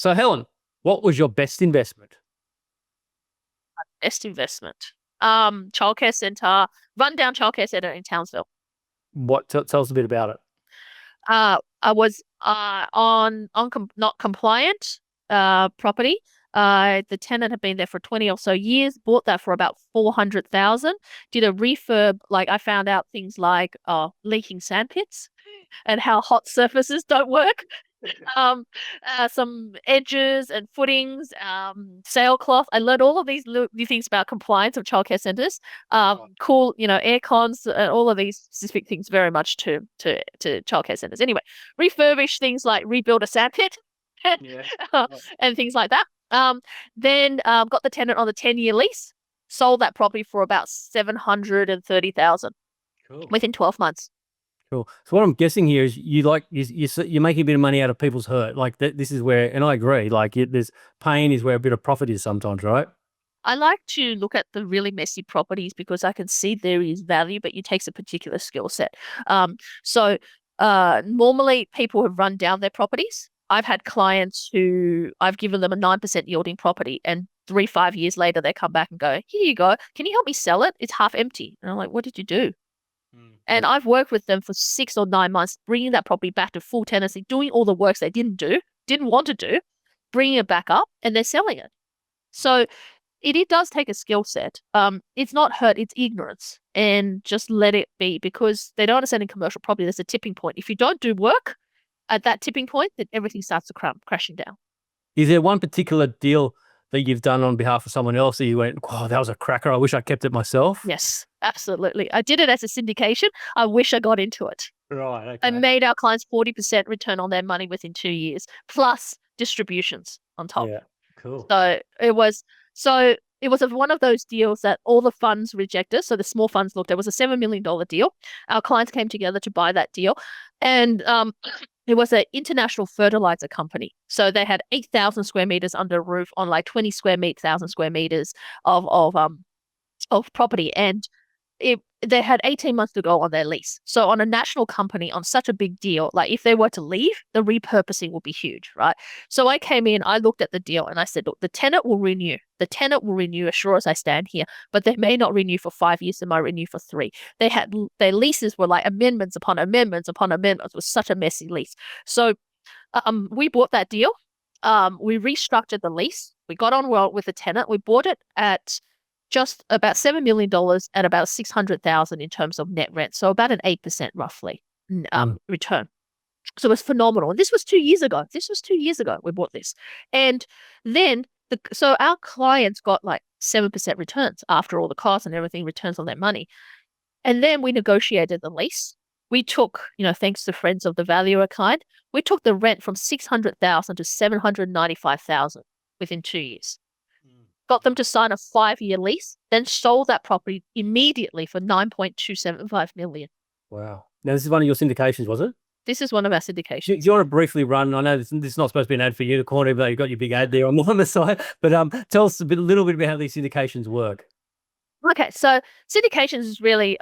So Helen, what was your best investment? Best investment. Childcare center, rundown childcare center in Townsville. Tell us a bit about it. I was on not compliant property. The tenant had been there for 20 or so years, bought that for about 400,000, did a refurb. Like I found out things like leaking sandpits and how hot surfaces don't work. um, some edges and footings, sailcloth. I learned all of these new things about compliance of childcare centres. Cool, air cons, and all of these specific things very much to childcare centres. Anyway, refurbish things like rebuild a sandpit Yeah. and things like that. Then got the tenant on the 10-year lease, sold that property for about 730,000 Cool. within 12 months. Cool. So what I'm guessing here is you're making a bit of money out of people's hurt. Like this is where, and I agree. Like there's pain is where a bit of profit is sometimes, right? I like to look at the really messy properties because I can see there is value, but it takes a particular skill set. So normally people have run down their properties. I've had clients who I've given them a 9% yielding property, and 5 years later they come back and go, "Here you go. Can you help me sell it? It's half empty." And I'm like, "What did you do?" And I've worked with them for 6 or 9 months, bringing that property back to full tenancy, doing all the works they didn't want to do, bringing it back up, and they're selling it. So it does take a skill set. It's not hurt, it's ignorance. And just let it be, because they don't understand in commercial property, there's a tipping point. If you don't do work at that tipping point, then everything starts to crashing down. Is there one particular deal that you've done on behalf of someone else that you went, "Oh, that was a cracker. I wish I kept it myself"? Yes, absolutely. I did it as a syndication. I wish I got into it. Right. I Okay. made our clients 40% return on their money within 2 years, plus distributions on top. Yeah. Cool. So it was one of those deals that all the funds rejected. So the small funds looked. It was a $7 million deal. Our clients came together to buy that deal, and it was an international fertilizer company. So they had 8,000 square meters under a roof on like 1,000 square meters of property, and they had 18 months to go on their lease. So on a national company on such a big deal, like if they were to leave, the repurposing will be huge, right? So I came in, I looked at the deal and I said, look, the tenant will renew. The tenant will renew as sure as I stand here, but they may not renew for 5 years, they might renew for 3. Their leases were like amendments upon amendments upon amendments. It was such a messy lease. So we bought that deal. We restructured the lease. We got on well with the tenant. We bought it at just about $7 million at about 600,000 in terms of net rent. So about an 8% roughly return. So it was phenomenal. And this was 2 years ago. We bought this. And then so our clients got like 7% returns after all the costs and everything, returns on their money. And then we negotiated the lease. We took, thanks to friends of the valuer kind, we took the rent from 600,000 to 795,000 within 2 years. Got them to sign a 5-year lease, then sold that property immediately for 9.275 million. Wow. Now this is one of your syndications, was it? This is one of our Do syndications. you want to briefly run? I know this is not supposed to be an ad for you, the corner, but you've got your big ad there on the side. But tell us a little bit about how these syndications work. Okay, so syndications is really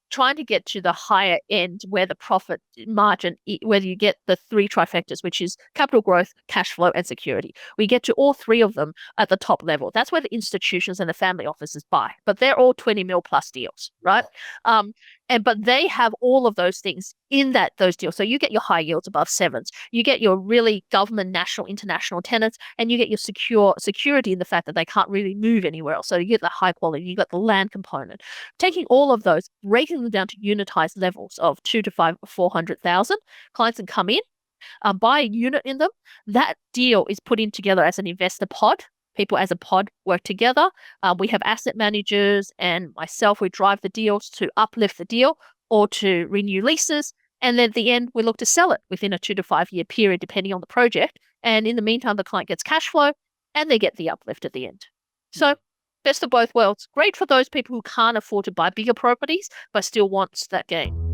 trying to get to the higher end where the profit margin, whether you get the 3 trifectas, which is capital growth, cash flow, and security. We get to all 3 of them at the top level. That's where the institutions and the family offices buy, but they're all 20 mil plus deals, right? But they have all of those things in those deals. So you get your high yields above 7s, you get your really government, national, international tenants, and you get your security in the fact that they can't really move anywhere else. So you get the high quality, you got the land component. Taking all of those, breaking them down to unitized levels of 2 to 5, 400,000, clients can come in, buy a unit in them. That deal is put in together as an investor pod. People as a pod work together. We have asset managers and myself, we drive the deals to uplift the deal or to renew leases. And then at the end, we look to sell it within a 2 to 5 year period, depending on the project. And in the meantime, the client gets cash flow and they get the uplift at the end. So best of both worlds. Great for those people who can't afford to buy bigger properties, but still wants that gain.